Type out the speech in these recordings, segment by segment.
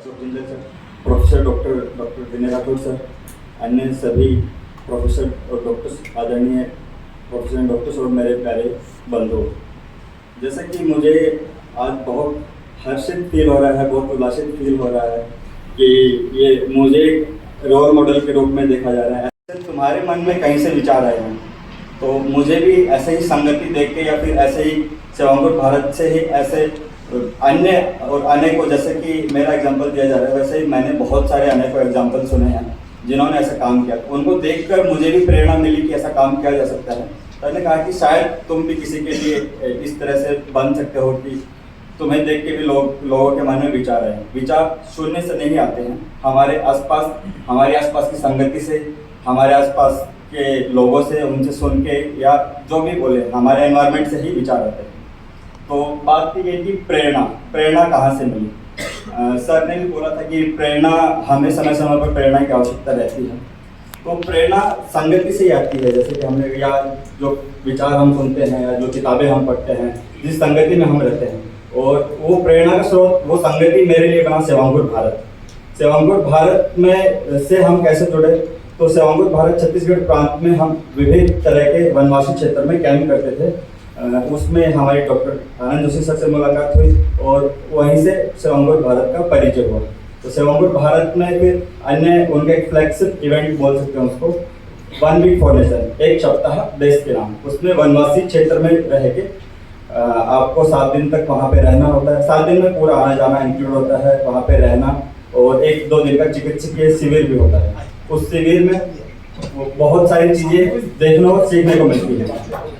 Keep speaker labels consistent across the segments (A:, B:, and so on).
A: Ashok Jindal sir, professor doctor Vinay Rathore sir, अन्य सभी professor और डॉक्टर्स, आदरणीय प्रोफेसर डॉक्टर्स और मेरे प्यारे बंधु, जैसा कि मुझे आज बहुत हर्षित फील हो रहा है, बहुत उल्लासित फील हो रहा है कि ये मुझे रोल मॉडल के रूप में देखा जा रहा है। ऐसे तुम्हारे मन में कहीं से विचार आए हैं तो मुझे भी ऐसे ही संगति देख के या फिर ऐसे ही सेवांकुर भारत से ही ऐसे अन्य और अनेकों, जैसे कि मेरा एग्जांपल दिया जा रहा है वैसे ही मैंने बहुत सारे अनेकों एग्जांपल सुने हैं जिन्होंने ऐसा काम किया। उनको देखकर मुझे भी प्रेरणा मिली कि ऐसा काम किया जा सकता है। तो मैंने कहा कि शायद तुम भी किसी के लिए इस तरह से बन सकते हो कि तुम्हें देख के भी लोगों के मन में विचार आए। विचार शून्य से नहीं आते हैं, हमारे आसपास की संगति से, हमारे आसपास के लोगों से, उनसे सुन के या जो भी बोले, हमारे एनवायरनमेंट से ही विचार आते हैं। तो बात ये कि प्रेरणा कहाँ से मिली। सर ने भी बोला था कि प्रेरणा, हमें समय समय पर प्रेरणा की आवश्यकता रहती है। तो प्रेरणा संगति से ही आती है, जैसे कि हमने या जो विचार हम सुनते हैं या जो किताबें हम पढ़ते हैं, जिस संगति में हम रहते हैं, और वो प्रेरणा का स्रोत, वो संगति मेरे लिए बना सेवांकुर भारत। सेवांकुर भारत में से हम कैसे जुड़े, तो सेवांकुर भारत छत्तीसगढ़ प्रांत में हम विभिन्न तरह के वनवासी क्षेत्र में कैंप करते थे। उसमें हमारी डॉक्टर आनंद जोशी सर से मुलाकात हुई और वहीं से सेवांकुर भारत का परिचय हुआ। तो सेवांकुर भारत में फिर अन्य उनका एक फ्लैगशिप इवेंट बोल सकते हैं उसको, 1 वीक फॉर नेशन, 1 सप्ताह देश के नाम। उसमें वनवासी क्षेत्र में रह के आपको 7 दिन तक वहाँ पे रहना होता है। 7 दिन में पूरा आना जाना इंक्लूड होता है, वहाँ पे रहना, और 1-2 दिन का चिकित्सकीय शिविर भी होता है। उस शिविर में बहुत सारी चीज़ें देखने और सीखने को मिलती है।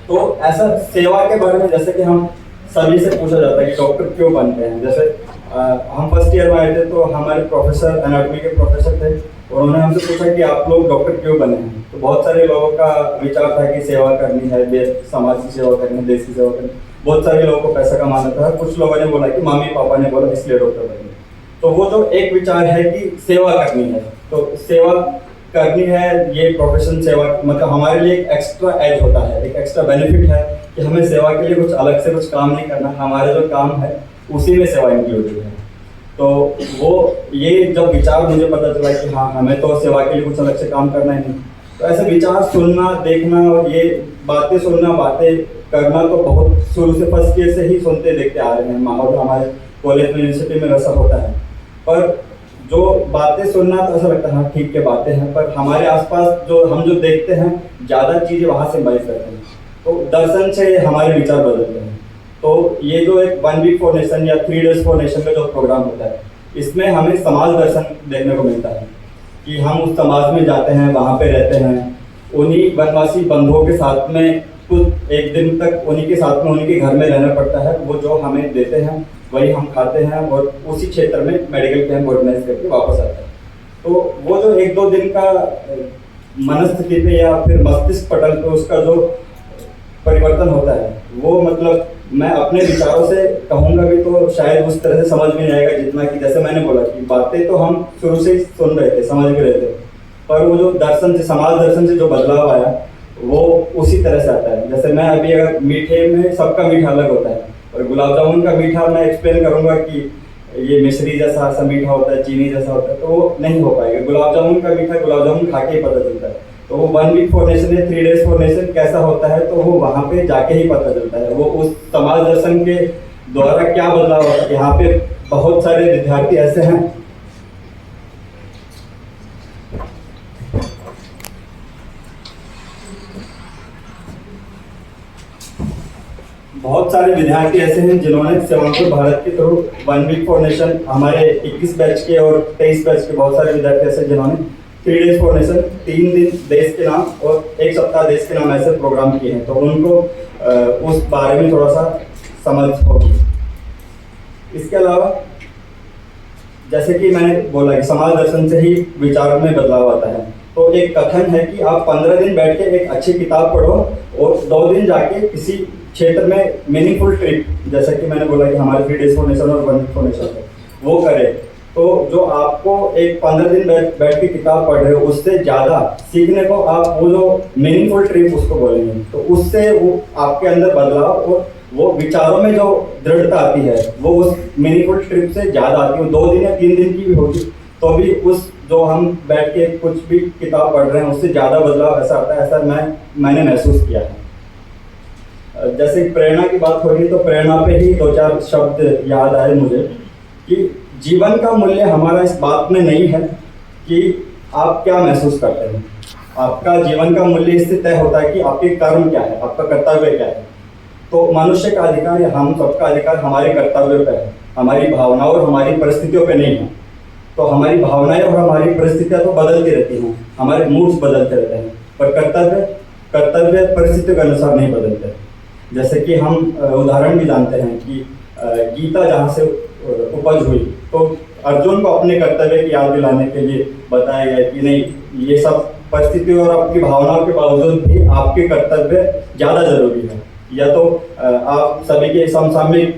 A: तो ऐसा सेवा के बारे में जैसे कि हम सभी से पूछा जाता है कि डॉक्टर क्यों बनते हैं। जैसे हम फर्स्ट ईयर में आए थे तो हमारे प्रोफेसर, एनाटॉमी के प्रोफेसर थे, और उन्होंने हमसे पूछा कि आप लोग डॉक्टर क्यों बने हैं। तो बहुत सारे लोगों का विचार था कि सेवा करनी है, समाज की सेवा करनी है, देश की सेवा करनी है। बहुत सारे लोगों को पैसा कमाना था। कुछ लोगों ने बोला कि मम्मी पापा ने बोला इसलिए डॉक्टर बने। तो वो जो एक विचार है कि सेवा करनी है, तो सेवा करनी है, ये प्रोफेशन सेवा मतलब हमारे लिए एक एक्स्ट्रा एज होता है, एक एक्स्ट्रा बेनिफिट है कि हमें सेवा के लिए कुछ अलग से कुछ काम नहीं करना, हमारा जो काम है उसी में सेवा इंक्लूडेड है। तो वो ये जब विचार मुझे पता चला कि हाँ, हमें तो सेवा के लिए कुछ अलग से काम करना ही नहीं, तो ऐसे विचार सुनना, देखना और ये बातें सुनना, बातें करना तो बहुत शुरू से फर्स्ट ईयर से ही सुनते देखते आ रहे हैं। माहौल हमारे कॉलेज में, यूनिवर्सिटी में वैसा होता है। पर जो बातें सुनना तो ऐसा लगता है हाँ ठीक है बातें हैं, पर हमारे आसपास जो हम जो देखते हैं ज़्यादा चीज़ें वहाँ से मैच करते हैं, तो दर्शन से हमारे विचार बदलते हैं। तो ये जो एक 1 वीक फॉर नेशन या 3 डेज फॉर नेशन का जो प्रोग्राम होता है, इसमें हमें समाज दर्शन देखने को मिलता है कि हम उस समाज में जाते हैं, वहाँ पे रहते हैं, उन्हीं वनवासी बंधुओं के साथ में कुछ एक दिन तक उन्हीं के साथ में, उन्हीं के घर में रहना पड़ता है। वो जो हमें देते हैं वही हम खाते हैं, और उसी क्षेत्र में मेडिकल कैंप ऑर्गेनाइज करके वापस आते हैं। तो वो जो 1-2 दिन का मनस्थिति पे या फिर मस्तिष्क पटल पे उसका जो परिवर्तन होता है, वो मतलब मैं अपने विचारों से कहूँगा भी तो शायद उस तरह से समझ में नहीं आएगा जितना कि जैसे मैंने बोला कि बातें तो हम शुरू से ही सुन रहे थे, समझ भी रहे थे, पर वो जो दर्शन से, समाज दर्शन से जो बदलाव आया वो उसी तरह से आता है। जैसे मैं अभी अगर मीठे में सबका मीठा अलग होता है, और गुलाब जामुन का मीठा मैं एक्सप्लेन करूंगा कि ये मिश्री जैसा सा मीठा होता है, चीनी जैसा होता है, तो वो नहीं हो पाएगा। गुलाब जामुन का मीठा गुलाब जामुन खा के ही पता चलता है। तो वो 1 वीक फॉर नेशन या 3 डेज फॉर नेशन कैसा होता है, तो वो वहाँ पे जाके ही पता चलता है। वो उस समाज दर्शन के द्वारा क्या बदलाव होता है। यहाँ पे बहुत सारे विद्यार्थी ऐसे हैं जिन्होंने सेवांकुर भारत के थ्रू 1 वीक फॉर नेशन, हमारे 21 बैच के और 23 बैच के बहुत सारे विद्यार्थी ऐसे जिन्होंने 3 डेज फॉर नेशन, 3 दिन देश के नाम और 1 सप्ताह देश के नाम ऐसे प्रोग्राम किए हैं। तो उनको उस बारे में थोड़ा सा समझ होगी। इसके अलावा जैसे कि मैंने बोला कि समाज दर्शन से ही विचार में बदलाव आता है, तो एक कथन है कि आप 15 दिन बैठ के एक अच्छी किताब पढ़ो और 2 दिन जाके किसी क्षेत्र में मीनिंगफुल ट्रिप, जैसा कि मैंने बोला कि हमारे 3 डेज फॉर नेशन और 1 वीक फॉर नेशन है, वो करें। तो जो आपको एक 15 दिन बैठ के किताब पढ़ रहे हो, उससे ज़्यादा सीखने को आप वो जो मीनिंगफुल ट्रिप उसको बोलेंगे, तो उससे वो आपके अंदर बदलाव और वो विचारों में जो दृढ़ता आती है वो उस मीनिंगफुल ट्रिप से ज़्यादा आती है। 2 दिन या 3 दिन की भी होगी तो भी उस जो हम बैठ के कुछ भी किताब पढ़ रहे हैं उससे ज़्यादा बदलाव ऐसा आता है, ऐसा मैंने महसूस किया है। जैसे प्रेरणा की बात हो रही तो प्रेरणा पे ही 2-4 शब्द याद आए मुझे कि जीवन का मूल्य हमारा इस बात में नहीं है कि आप क्या महसूस करते हैं। आपका जीवन का मूल्य इससे तय होता है कि आपके कर्म क्या है, आपका कर्तव्य क्या है। तो मनुष्य का अधिकार या हम सबका अधिकार हमारे कर्तव्य पे है, हमारी भावनाओं और हमारी परिस्थितियों पे नहीं है। तो हमारी भावनाएं और हमारी परिस्थितियां तो बदलती रहती हैं, हमारे मूड्स बदलते रहते हैं, पर कर्तव्य परिस्थितियों के अनुसार नहीं बदलते। जैसे कि हम उदाहरण भी जानते हैं कि गीता जहाँ से उपज हुई तो अर्जुन को अपने कर्तव्य की याद दिलाने के लिए बताया गया कि नहीं, ये सब परिस्थितियों और आपकी भावनाओं के बावजूद भी आपके कर्तव्य ज़्यादा जरूरी है। या तो आप सभी के समसामयिक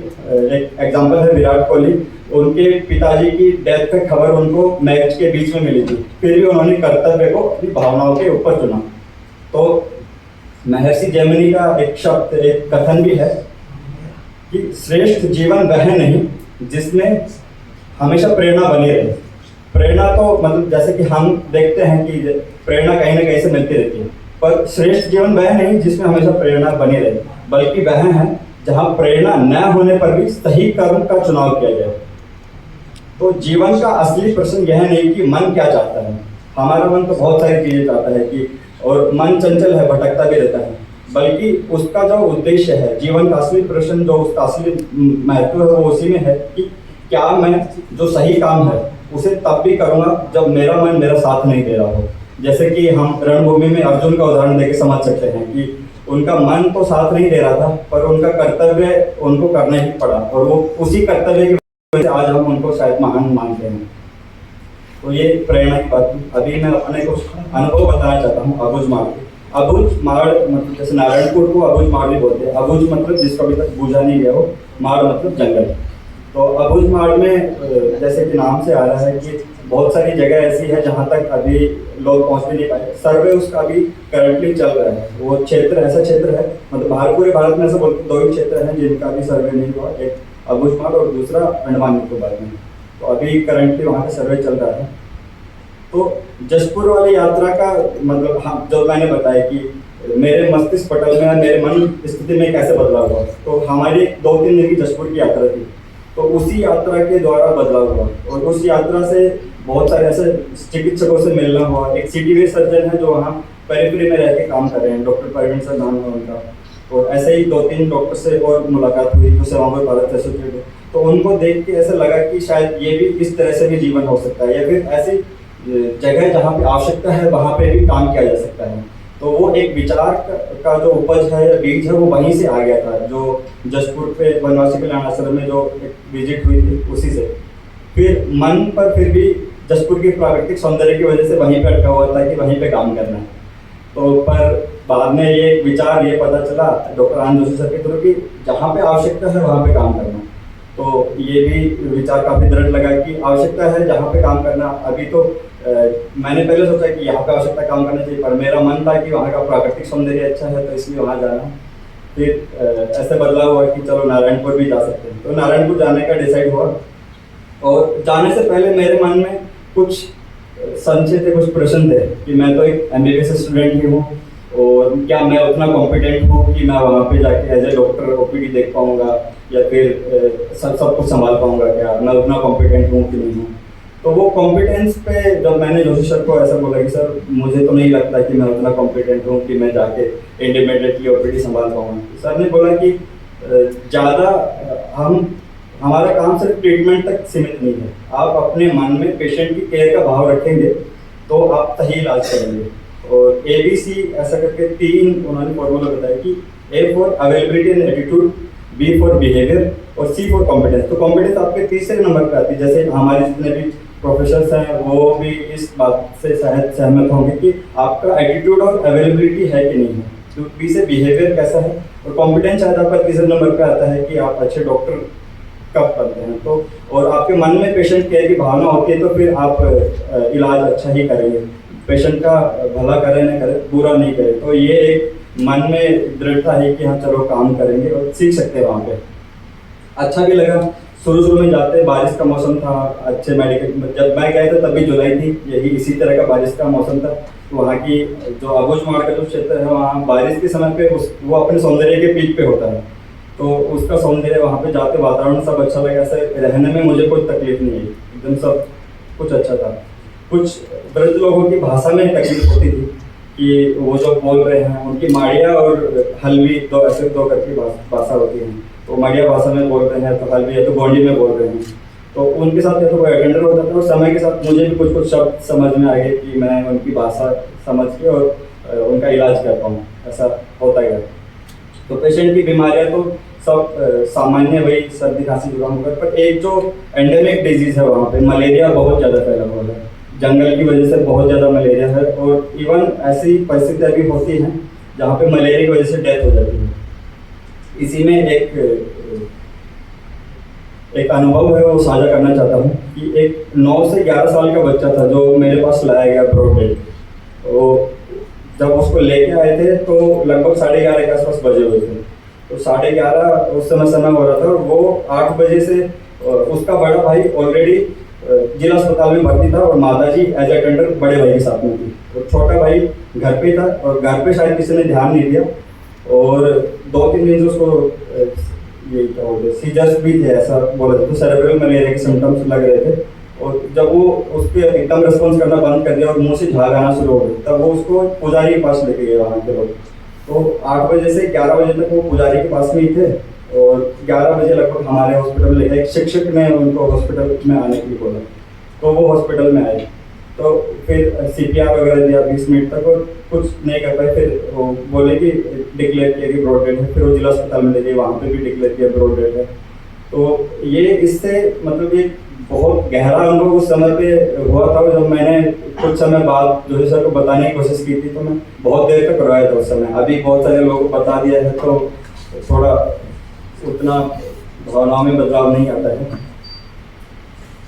A: एक एग्जांपल है विराट कोहली, उनके पिताजी की डेथ का खबर उनको मैच के बीच में मिली थी, फिर भी उन्होंने कर्तव्य को अपनी भावनाओं के ऊपर चुना। तो महर्षि जैमिनी का एक शब्द, एक कथन भी है कि श्रेष्ठ जीवन वह नहीं जिसमें हमेशा प्रेरणा बनी रहे। प्रेरणा तो मतलब जैसे कि हम देखते हैं कि प्रेरणा कहीं ना कहीं से मिलती रहती है, पर श्रेष्ठ जीवन वह नहीं जिसमें हमेशा प्रेरणा बनी रहे, बल्कि वह है जहाँ प्रेरणा न होने पर भी सही कर्म का चुनाव किया जाए। तो जीवन का असली प्रश्न यह नहीं कि मन क्या चाहता है, हमारा मन तो बहुत सारी चीज़ें चाहता है कि, और मन चंचल है, भटकता भी रहता है, बल्कि उसका जो उद्देश्य है, जीवन का असली प्रश्न जो उसका असली महत्व है वो उसी में है कि क्या मैं जो सही काम है उसे तब भी करूँगा जब मेरा मन मेरा साथ नहीं दे रहा हो। जैसे कि हम रणभूमि में अर्जुन का उदाहरण देकर समझ सकते हैं कि उनका मन तो साथ नहीं दे रहा था, पर उनका कर्तव्य उनको करना ही पड़ा, और वो उसी कर्तव्य की वजह से आज हम उनको शायद महान मानते हैं। तो ये प्रेरणा की बात थी। अभी मैं अपने कुछ अनुभव बताना चाहता हूँ अबुझ माड़ के। अबुझ माड़ मतलब जैसे नारायणपुर को अबुझ माड़ भी बोलते हैं। अबुझ मतलब जिसको अभी तक बूझा नहीं गया हो, माड़ मतलब जंगल। तो अबुझ माड़ में जैसे कि नाम से आ रहा है कि बहुत सारी जगह ऐसी है जहाँ तक अभी लोग पहुँच भी नहीं पाए। सर्वे उसका अभी करंटली चल रहा है। वो क्षेत्र ऐसा क्षेत्र है, मतलब पूरे भारत में ऐसा 2 ही क्षेत्र हैं जिनका भी सर्वे नहीं हुआ, एक अबुझ माड़ और दूसरा अंडमान निकोबार में। तो अभी करंटली वहाँ पे सर्वे चल रहा है। तो जशपुर वाली यात्रा का मतलब हम जो मैंने बताया कि मेरे मस्तिष्क पटल में, मेरे मन स्थिति में कैसे बदलाव हुआ। तो हमारी 2-3 दिन की जशपुर की यात्रा थी, तो उसी यात्रा के द्वारा बदलाव हुआ। और उस यात्रा से बहुत सारे ऐसे चिकित्सकों से मिलना हुआ। एक सिटी वे सर्जन है जो वहाँ पेरिफेरी में रह के काम कर रहे हैं, डॉक्टर परवीन सर नाम है उनका। और ऐसे ही 2-3 डॉक्टर से और मुलाकात हुई जो सेवाओं में भारत एसोसिएट है। तो उनको देख के ऐसा लगा कि शायद ये भी इस तरह से भी जीवन हो सकता है, या फिर ऐसी जगह जहाँ पे आवश्यकता है वहाँ पे भी काम किया जा सकता है। तो वो एक विचार का जो उपज है या बीज है वो वहीं से आ गया था, जो जशपुर पे वनवासी कल्याण आश्रम में जो एक विजिट हुई थी उसी से। फिर मन पर फिर भी जशपुर की प्राकृतिक सौंदर्य की वजह से वहीं पे अटका हुआ था कि वहीं पे काम करना है। तो पर बाद में ये विचार ये पता चला डॉक्टर आनंद जोशी सर के थ्रू कि जहाँ पे आवश्यकता है वहाँ पे काम करना। तो ये भी विचार काफ़ी दृढ़ लगा कि आवश्यकता है जहाँ पे काम करना। अभी तो मैंने पहले सोचा कि यहाँ पे आवश्यकता काम करना चाहिए, पर मेरा मन था कि वहाँ का प्राकृतिक सौंदर्य अच्छा है तो इसलिए वहाँ जाना। फिर ऐसे बदलाव हुआ कि चलो नारायणपुर भी जा सकते हैं, तो नारायणपुर जाने का डिसाइड हुआ। और जाने से पहले मेरे मन में कुछ संशय थे, कुछ प्रश्न थे कि मैं तो एक MBBS स्टूडेंट ही हूँ, और क्या मैं उतना कॉम्पिटेंट हूँ कि मैं वहाँ पे जाके एज ए डॉक्टर OPD देख पाऊँगा, या फिर सब कुछ संभाल पाऊँगा, क्या मैं उतना कॉम्पिटेंट हूँ कि नहीं हूँ। तो वो कॉम्पिटेंस पे जब मैंने जोशी सर को ऐसा बोला कि सर मुझे तो नहीं लगता कि मैं उतना कॉम्पिटेंट हूँ कि मैं जाके इंडिपेंडेंटली OPD संभाल पाऊँगा। सर ने बोला कि ज़्यादा हमारा काम सिर्फ ट्रीटमेंट तक सीमित नहीं है, आप अपने मन में पेशेंट की केयर का भाव रखेंगे तो आप सही इलाज करेंगे। और ABC ऐसा करके 3 उन्होंने फॉर्मूला बताया कि A for availability and attitude, B for behaviour और C फॉर कॉम्पिटेंस। तो कॉम्पिटेंस आपके तीसरे नंबर पर आती है। जैसे हमारे जितने भी प्रोफेसर्स हैं वो भी इस बात से शायद सहमत होंगे कि आपका एटीट्यूड और अवेलेबिलिटी है कि नहीं है। तो B से बिहेवियर कैसा है, और कॉम्पिटेंस शायद आपका तीसरे नंबर पर आता है कि आप अच्छे डॉक्टर कब करते हैं। तो और आपके मन में पेशेंट केयर की भावना होती है तो फिर आप इलाज अच्छा ही करेंगे, पेशेंट का भला करें न करें, बुरा नहीं करें। तो ये एक मन में दृढ़ता है कि हाँ चलो काम करेंगे और सीख सकते हैं वहाँ पे। अच्छा भी लगा। शुरू शुरू में जाते बारिश का मौसम था, अच्छे मेडिकल, जब मैं गया था तभी जुलाई थी, यही इसी तरह का बारिश का मौसम था। तो वहाँ की जो आबूझमाड़ का जो क्षेत्र है वहाँ बारिश के समय पे वो अपने सौंदर्य के पीक पे होता है। तो उसका सौंदर्य वहाँ पे जाते वातावरण सब अच्छा लगा, ऐसे रहने में मुझे कोई तकलीफ नहीं आई, एकदम सब कुछ अच्छा था। कुछ वृद्ध लोगों की भाषा में तकलीफ होती थी कि वो जो बोल रहे हैं उनकी माड़िया और हल्वी दो ऐसे दो करके भाषा होती है। तो माड़िया भाषा में बोल रहे हैं तो हल्वी या तो गोंडी में बोल रहे हैं। तो उनके साथ या तो कोई अटेंडर होता था, और समय के साथ मुझे भी कुछ कुछ शब्द समझ में आ गए कि मैं उनकी भाषा समझ के और उनका इलाज कर पाऊँ, ऐसा होता गया। तो पेशेंट की बीमारियां तो सब सामान्य वही सर्दी खांसी जुकाम होगा, पर एक जो एंडेमिक डिजीज है वहाँ पे मलेरिया बहुत ज़्यादा फैला हुआ है। जंगल की वजह से बहुत ज़्यादा मलेरिया है, और इवन ऐसी परिस्थितियाँ भी होती हैं जहाँ पे मलेरिया की वजह से डेथ हो जाती है। इसी में एक अनुभव है वो साझा करना चाहता हूँ कि एक 9 से 11 साल का बच्चा था जो मेरे पास लाया गया ब्रॉडबेड। तो जब उसको लेके आए थे तो लगभग 11:30 के आसपास बजे हुए थे। तो 11:30 उस समय हो रहा था, और वो 8 बजे से उसका बड़ा भाई ऑलरेडी जिला अस्पताल में भर्ती था, और माताजी एज अटेंडर बड़े भाई के साथ में थी, और छोटा भाई घर पे था, और घर पे शायद किसी ने ध्यान नहीं दिया, और 2-3 दिन से उसको ये क्या बोलते सीजर्स भी थे, ऐसा बोला जाता है, सेरेब्रल मलेरिया के सिम्टम्स लग रहे थे। और जब वो उस पर एकदम रिस्पॉन्स करना बंद कर दिया और मुंह से झाग आना शुरू हो गई, तब वो उसको पुजारी के पास लेके गए वहाँ के लोग। तो 8 बजे से 11 बजे तक वो पुजारी के पास में ही थे, और 11 बजे लगभग हमारे हॉस्पिटल में लेके एक शिक्षक ने उनको हॉस्पिटल में आने के लिए बोला, तो वो हॉस्पिटल में आए। तो फिर CPR वगैरह दिया 20 मिनट तक, और कुछ नहीं कर पाए। फिर वो बोले कि डिक्लेयर किया कि ब्रॉड डेड है, फिर वो जिला अस्पताल में ले गए, वहाँ पे भी डिक्लेयर किया ब्रॉड डेड है। तो ये इससे मतलब ये बहुत गहरा अनुभव उस समय पे हुआ था, जब मैंने कुछ समय बाद जो है सर को बताने की कोशिश की थी, तो मैं बहुत देर तक रोया था उस समय। अभी बहुत सारे लोगों को बता दिया है तो थोड़ा उतना भावनाओं में बदलाव नहीं आता है।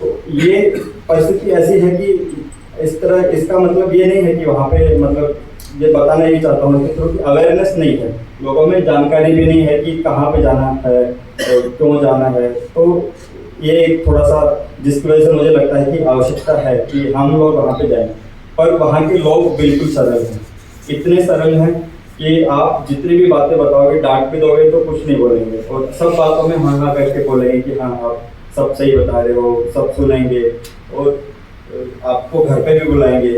A: तो ये परिस्थिति ऐसी है कि इस तरह, इसका मतलब ये नहीं है कि वहाँ पे मतलब ये बताना ही चाहता हूँ कि अवेयरनेस नहीं है, लोगों में जानकारी भी नहीं है कि कहाँ पे जाना है, क्यों जाना है। तो ये एक थोड़ा सा जिसकी वजह से मुझे लगता है कि आवश्यकता है कि हम लोग वहाँ पे जाएं। पर वहाँ के लोग बिल्कुल सरल हैं, इतने सरल हैं कि आप जितनी भी बातें बताओगे, डांट भी दोगे तो कुछ नहीं बोलेंगे, और सब बातों में हाँ हाँ करके बोलेंगे कि हाँ आप सब सही बता रहे हो, सब सुनेंगे, और आपको घर पे भी बुलाएंगे।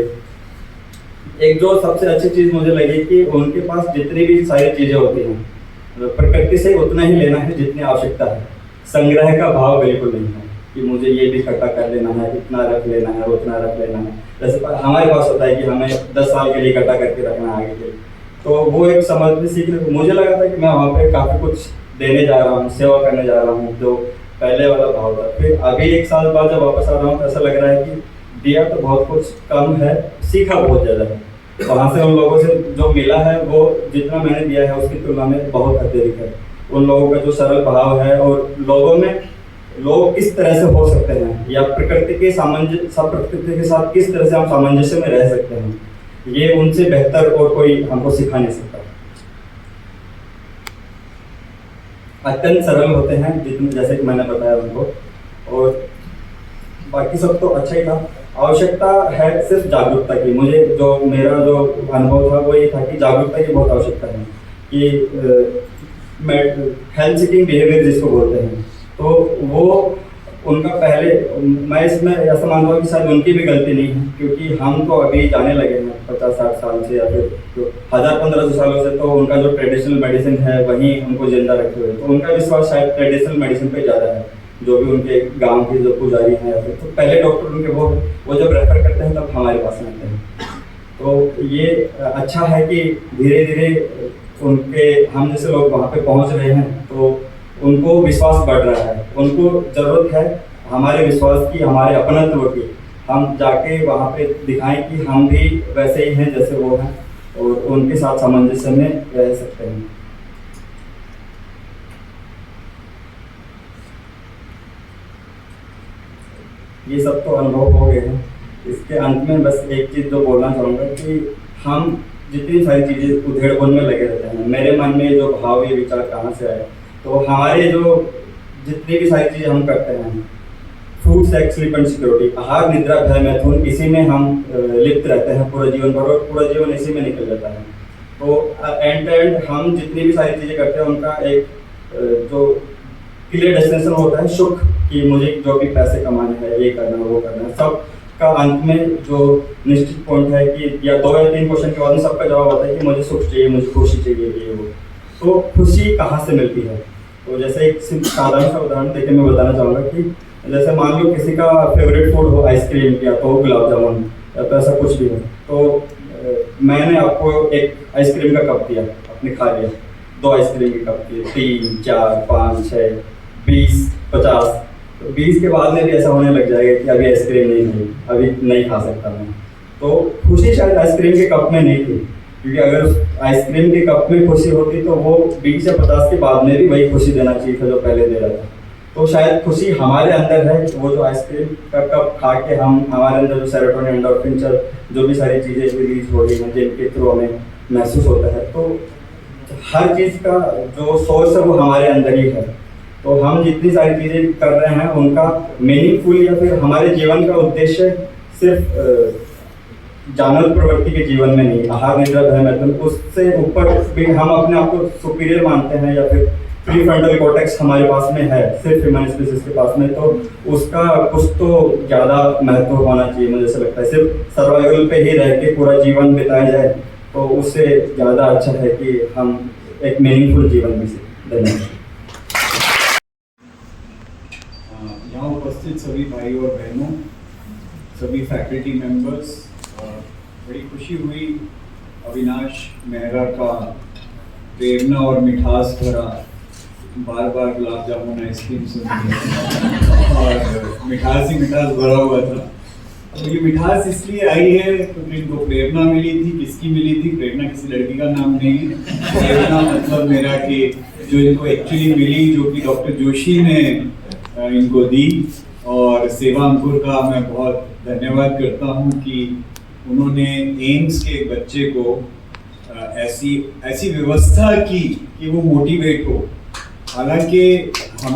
A: एक जो सबसे अच्छी चीज़ मुझे लगी कि उनके पास जितनी भी सारी चीज़ें होती हैं प्रकृति से उतना ही लेना है जितनी आवश्यकता है। संग्रह का भाव बिल्कुल नहीं है कि मुझे ये भी इकट्ठा कर लेना है, इतना रख लेना है, उतना रख लेना है। जैसे हमारे पास होता है कि हमें 10 साल के लिए इकट्ठा करके रखना है आगे के लिए। तो वो एक समझने सीखने मुझे लगा था कि मैं वहाँ पे काफ़ी कुछ देने जा रहा हूँ, सेवा करने जा रहा हूँ, जो पहले वाला भाव था। फिर अभी 1 साल बाद जब वापस आ रहा हूँ तो ऐसा लग रहा है कि दिया तो बहुत कुछ कम है, सीखा बहुत ज़्यादा है। वहाँ से उन लोगों से जो मिला है वो जितना मैंने दिया है उसकी तुलना में बहुत अत्यधिक है। उन लोगों का जो सरल भाव है, और लोगों में लोग किस तरह से हो सकते हैं, या प्रकृति के प्रकृति के साथ किस तरह से हम सामंजस्य में रह सकते हैं, ये उनसे बेहतर और कोई हमको सिखा नहीं सकता। अत्यंत सरल होते हैं जितने, जैसे कि मैंने बताया उनको, और बाकी सब तो अच्छा ही था। आवश्यकता है सिर्फ जागरूकता की। मुझे जो मेरा जो अनुभव था वो ये था कि जागरूकता की बहुत आवश्यकता है, कि हेल्थ सीकिंग बिहेवियर जिसको बोलते हैं, तो वो उनका पहले, मैं इसमें ऐसा मानता हूँ कि शायद उनकी भी गलती नहीं है, क्योंकि हम तो अभी जाने लगे हैं 50-60 साल से, या फिर 1000-1500 सालों से, तो उनका जो ट्रेडिशनल मेडिसिन है वहीं उनको जिंदा रखे हुए, तो उनका विश्वास शायद ट्रेडिशनल मेडिसिन पे ज़्यादा है। जो भी उनके गांव के जो पुजारी हैं, तो पहले डॉक्टर उनके वो जब रेफर करते हैं तब हमारे पास में आते हैं। तो ये अच्छा है कि धीरे धीरे उनके, हम जैसे लोग वहाँ पे पहुँच रहे हैं, तो उनको विश्वास बढ़ रहा है। उनको ज़रूरत है हमारे विश्वास की, हमारे अपनत्व की। हम जाके वहाँ पे दिखाएं कि हम भी वैसे ही हैं जैसे वो हैं, और उनके साथ सामंजस्य में रह सकते हैं। ये सब तो अनुभव हो गए हैं। इसके अंत में बस एक चीज़ जो बोलना चाहूँगा कि हम जितनी सारी चीज़ें उधेड़-बुन में लगे रहते हैं। मेरे मन में जो भाव ये विचार कहाँ से आए, तो हमारे जो जितनी भी सारी चीज़ें हम करते हैं, food, sex, sleep and security, आहार, निद्रा, भय, मैथुन, इसी में हम लिप्त रहते हैं पूरा जीवन भर, और पूरा जीवन इसी में निकल जाता है। तो एंड टू एंड हम जितनी भी सारी चीज़ें करते हैं उनका एक जो क्लियर डेस्टिनेशन होता है सुख, कि मुझे जो भी पैसे कमाने हैं, ये करना है, वो करना है, सब का अंत में जो निश्चित पॉइंट है कि या 2 या 3 क्वेश्चन के बाद में सबका जवाब होता है कि मुझे सुख चाहिए, मुझे खुशी चाहिए, ये वो। तो खुशी कहाँ से मिलती है? तो जैसे एक साधारण सा उदाहरण देके मैं बताना चाहूँगा कि जैसे मान लो किसी का फेवरेट फूड हो आइसक्रीम, या तो गुलाब जामुन, या तो ऐसा कुछ भी हो, तो मैंने आपको एक आइसक्रीम का कप दिया, आपने खा लिया, 2 आइसक्रीम के कप दिए, 3, 4, 5, 6, 20, 50, तो 20 के बाद में भी ऐसा होने लग जाएगा कि अभी आइसक्रीम नहीं खाई, अभी नहीं खा सकता मैं। तो खुशी शायद आइसक्रीम के कप में नहीं थी, क्योंकि अगर आइसक्रीम के कप में खुशी होती तो वो 20 या 50 के बाद में भी वही खुशी देना चाहिए था जो पहले दे रहा था। तो शायद खुशी हमारे अंदर है, वो जो आइसक्रीम का कप खा के हम, हमारे अंदर जो सेरोटोनिन, एंडोर्फिन, जो भी सारी चीज़ें रिलीज हो रही हैं जिनके थ्रू हमें महसूस होता है, तो हर चीज़ का जो सोर्स है वो हमारे अंदर ही है। तो हम जितनी सारी चीज़ें कर रहे हैं उनका मीनिंगफुल या फिर हमारे जीवन का उद्देश्य सिर्फ जानवर प्रवृत्ति के जीवन में नहीं, आहार, निद्रा, भय, मैथुन, उससे ऊपर भी हम अपने आप को सुपीरियर मानते हैं, या फिर प्रीफ्रंटल कॉर्टेक्स हमारे पास में है सिर्फ ह्यूमन स्पीसीज के पास में, तो उसका कुछ तो ज़्यादा महत्व होना चाहिए। मुझे ऐसा लगता है सिर्फ सर्वाइवल पे ही रह के पूरा जीवन बिताया जाए तो उससे ज़्यादा अच्छा है कि हम एक मीनिंगफुल जीवन भी से। धन्यवाद।
B: यहाँ उपस्थित सभी भाई और बहनों, सभी फैकल्टी मेंबर्स, बड़ी खुशी हुई अविनाश मेहरा का प्रेरणा और मिठास भरा बार बार गुलाब जामुन आइसक्रीम सुन और मिठास ही मिठास भरा हुआ था। तो ये मिठास इसलिए आई है क्योंकि इनको प्रेरणा मिली थी। किसकी मिली थी? प्रेरणा किसी लड़की का नाम नहीं है। प्रेरणा मतलब मेरा कि जो इनको एक्चुअली मिली, जो कि डॉक्टर जोशी ने इनको दी, और सेवा अंकुर का मैं बहुत धन्यवाद करता हूँ कि उन्होंने एम्स के बच्चे को ऐसी व्यवस्था की कि वो मोटिवेट हो। हालांकि हम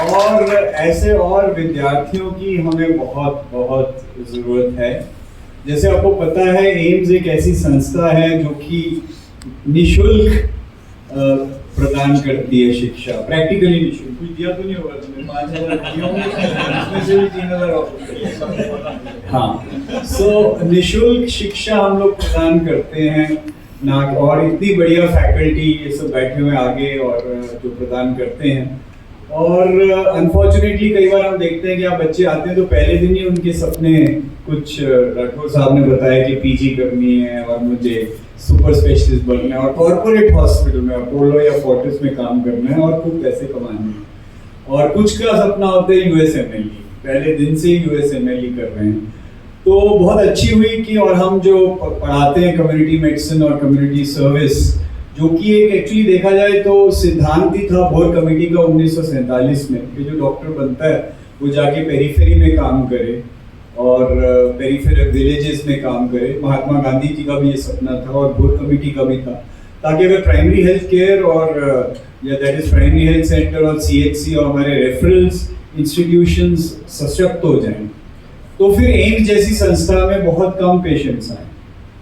B: और ऐसे और विद्यार्थियों की हमें बहुत बहुत ज़रूरत है। जैसे आपको पता है, एम्स एक ऐसी संस्था है जो कि निःशुल्क प्रदान करती है शिक्षा, प्रैक्टिकली निःशुल्क। कुछ दिया तो नहीं होगा तुमने? 5,000 हाँ, सो निःशुल्क शिक्षा हम लोग प्रदान करते हैं ना, और इतनी बढ़िया फैकल्टी ये सब बैठे हुए आगे और जो प्रदान करते हैं। और अनफॉर्चुनेटली कई बार हम देखते हैं कि आप बच्चे आते हैं तो पहले दिन ही उनके सपने, कुछ राठौर साहब ने बताया कि पीजी करनी है और मुझे सुपर स्पेशलिस्ट बनना है और कॉर्पोरेट हॉस्पिटल में अपोलो या फोर्टिस में काम करना है और खूब पैसे कमाने हैं। और कुछ का सपना होता है यूएसएमएलई, पहले दिन से ही यूएसएमएलई कर रहे हैं। तो बहुत अच्छी हुई कि, और हम जो पढ़ाते हैं कम्युनिटी मेडिसिन और कम्युनिटी सर्विस, जो कि एक एक्चुअली देखा जाए तो सिद्धांत ही था बोर कमेटी का 1947 में कि जो डॉक्टर बनता है वो जाके पेरीफेरी में काम करे और पेरीफेरल विलेजेस में काम करे। महात्मा गांधी जी का भी ये सपना था और बोर कमेटी का भी था, ताकि अगर प्राइमरी हेल्थ केयर और या that is primary health centre और सीएचसी और हमारे रेफरल्स इंस्टीट्यूशंस सशक्त हो जाएं, तो फिर एम्स जैसी संस्था में बहुत कम पेशेंट्स आए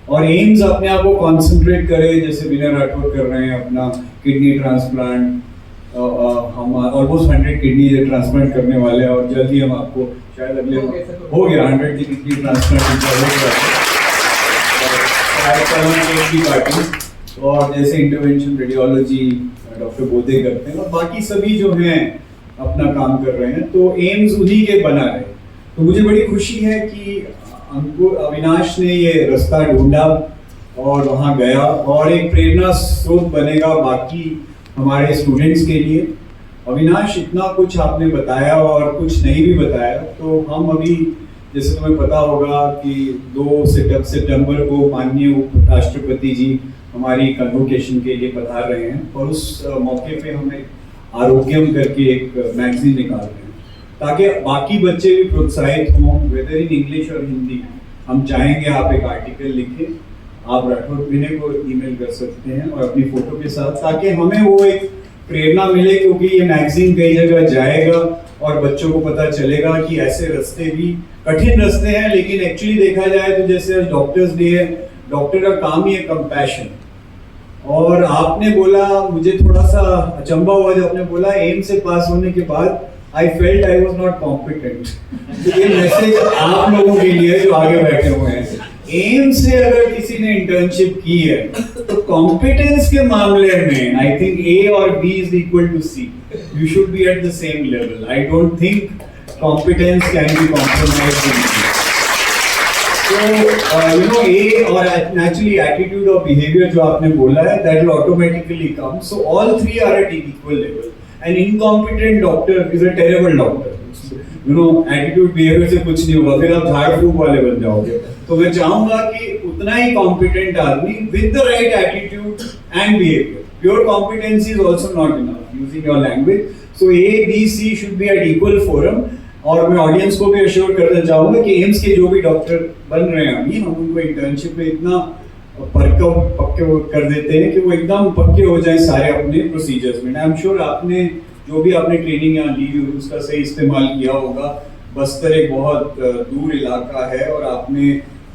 B: और एम्स अपने आप को कॉन्सेंट्रेट करे, जैसे विनय राठौर कर रहे हैं अपना किडनी ट्रांसप्लांट। हम ऑलमोस्ट 100 किडनी ट्रांसप्लांट करने वाले हैं और जल्दी हम आपको शायद अगले हो गया 100 की किडनी ट्रांसप्लांट की पार्टी। और जैसे इंटरवेंशन रेडियोलॉजी डॉक्टर बोधे करते हैं और बाकी सभी जो हैं अपना काम कर रहे हैं, तो एम्स उन्हीं के बना रहे। तो मुझे बड़ी खुशी है कि अंकुर अविनाश ने ये रास्ता ढूंढा और वहाँ गया और एक प्रेरणा स्रोत बनेगा बाकी हमारे स्टूडेंट्स के लिए। अविनाश, इतना कुछ आपने बताया और कुछ नहीं भी बताया, तो हम अभी, जैसे तुम्हें पता होगा कि 2 सितंबर को माननीय उप राष्ट्रपति जी हमारी कन्वोकेशन के लिए पधार रहे हैं और उस मौके पे हम एक आरोग्यम करके एक मैगजीन निकाल रहे हैं ताकि बाकी बच्चे भी प्रोत्साहित हों, वेदर इन इंग्लिश और हिंदी, हम चाहेंगे आप एक आर्टिकल लिखें, आप राठौर विनय को ईमेल कर सकते हैं और अपनी फोटो के साथ, ताकि हमें वो एक प्रेरणा मिले, क्योंकि ये मैगजीन कई जगह जाएगा और बच्चों को पता चलेगा कि ऐसे रास्ते भी, कठिन रास्ते हैं, लेकिन एक्चुअली देखा जाए तो जैसे आज डॉक्टर्स डे है, डॉक्टर का काम ही है कंपैशन। और आपने बोला, मुझे थोड़ा सा अचंभा हुआ जब आपने बोला एम्स से पास होने के बाद I felt I was not competent. ये मैसेज आप लोगों के लिए जो आगे बैठे हुए हैं, एम्स से अगर किसी ने इंटर्नशिप की है तो कॉम्पिटेंस के मामले में आई थिंक ए और B is equal to C, you should be at the same level. I don't think competence can be compromised. So, A or naturally attitude or behavior जो आपने बोला है, that will automatically come. So all three are at equal level. An incompetent doctor is a terrible doctor. Attitude behavior से कुछ नहीं होगा, फिर आप झाड़ फूक वाले बन जाओगे। तो मैं चाहूँगा कि उतना ही competent आदमी with the right attitude and behavior. Pure competency is also not enough. Using your language. So A, B, C should be at equal forum. और मैं ऑडियंस को भी अश्योर करना चाहूँगा कि एम्स के जो भी डॉक्टर बन रहे हैं अभी, हम उनको इंटर्नशिप में इतना पक्के कर देते हैं कि वो एकदम पक्के हो जाएं सारे अपने प्रोसीजर्स में। आई एम श्योर आपने जो भी आपने ट्रेनिंग यहाँ ली उसका सही इस्तेमाल किया होगा। बस्तर एक बहुत दूर इलाका है और आपने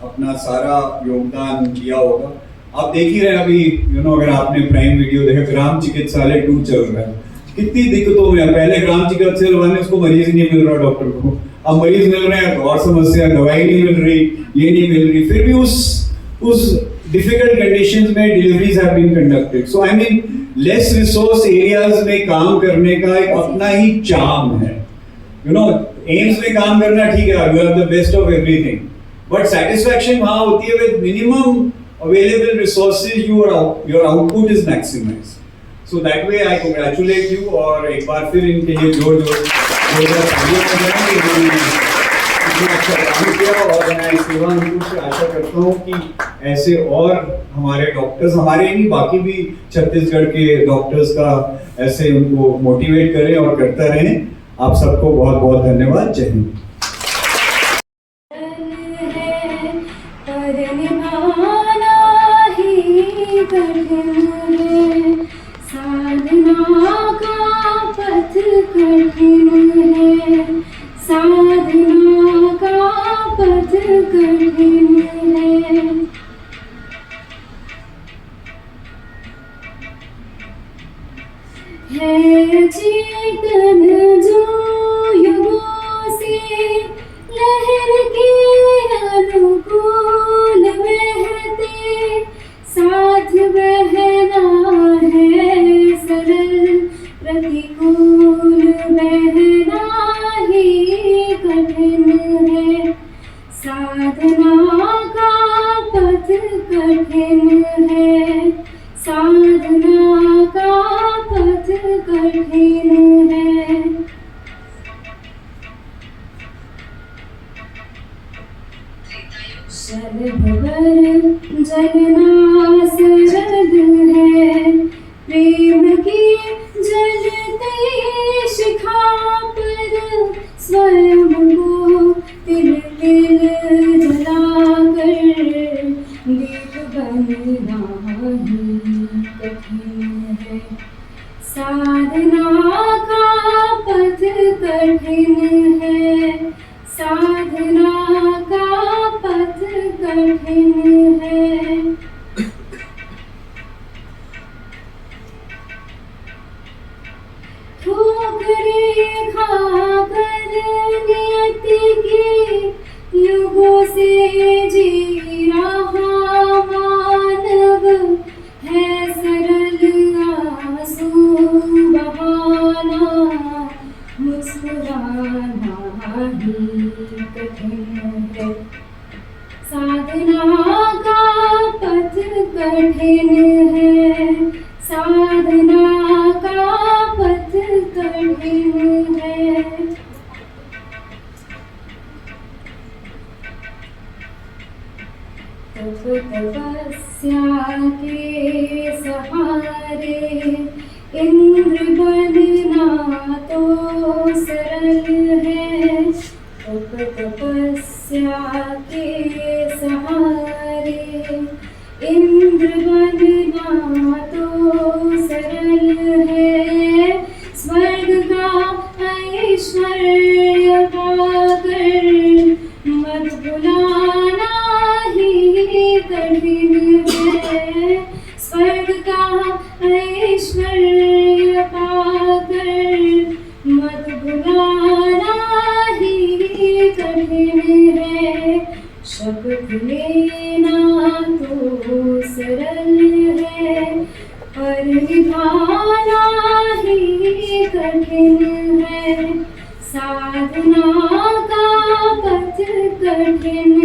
B: अपना सारा योगदान दिया होगा। आप देख ही रहे हैं अभी, अगर आपने प्राइम वीडियो देखा, ग्राम चिकित्सालय 2 चल रहा है, कितनी दिक्कतों में। पहले ग्राम चिकित्सालय वाले उसको मरीज नहीं मिल रहा डॉक्टर को, अब मरीज मिल रहे हैं और समस्या, दवाई नहीं मिल रही, ये नहीं मिल रही, फिर भी उस डिफिकल्ट कंडीशंस में deliveries have been conducted. So I mean less resource areas में काम करने का एक अपना ही चार्म है। एम्स में काम करना ठीक है, you have the best of everything, but satisfaction वहां होती है with minimum available resources, your output is maximised. So that way I congratulate you और एक बार फिर इनके लिए जोरदार तालियां बजाएंगे। इन्होंने इतना अच्छा काम किया और मैं सेवा अनुकूल से आशा करता हूँ कि ऐसे और हमारे डॉक्टर्स, हमारे नहीं बाकी भी छत्तीसगढ़ के डॉक्टर्स का ऐसे उनको मोटिवेट करें और करता रहें। आप सबको बहुत बहुत धन्यवाद। जय हिंद।
C: साधना का पथ कठिन है, साधना का पथ कठिन है चेतन जो युगों से लहर के अनुकूल बहते, साथ बहना है सरल, प्रतिकूल बहना ही कठिन है। साधना का पथ कठिन है, साधना का पथ कठिन है। शलभवर जलना सरल है, प्रेम की जलती शिखा पर स्वयं को तिल तिल जलाकर दीप बनना ही कठिन है। साधना का पथ कठिन है, साधना का पथ कठिन है। ठोकरें खाकर नियति के युगों से जी रहा मानव है, सरल आंसू बहाना, मुस्कुराना ही कठिन है। साधना का पथ कठिन है, साधना का पथ कठिन है। तपस्या के सहारे इंद्र बनना तो सरल है, तपस्या के पाकर मत भुलाना ही कठिन है। स्वर्ग का ऐश्वर्य पाकर मत भुलाना ही कठिन है। शपथ लेना तो सरल है, पर निभाना ही कठिन है। साधना का पथ कठिन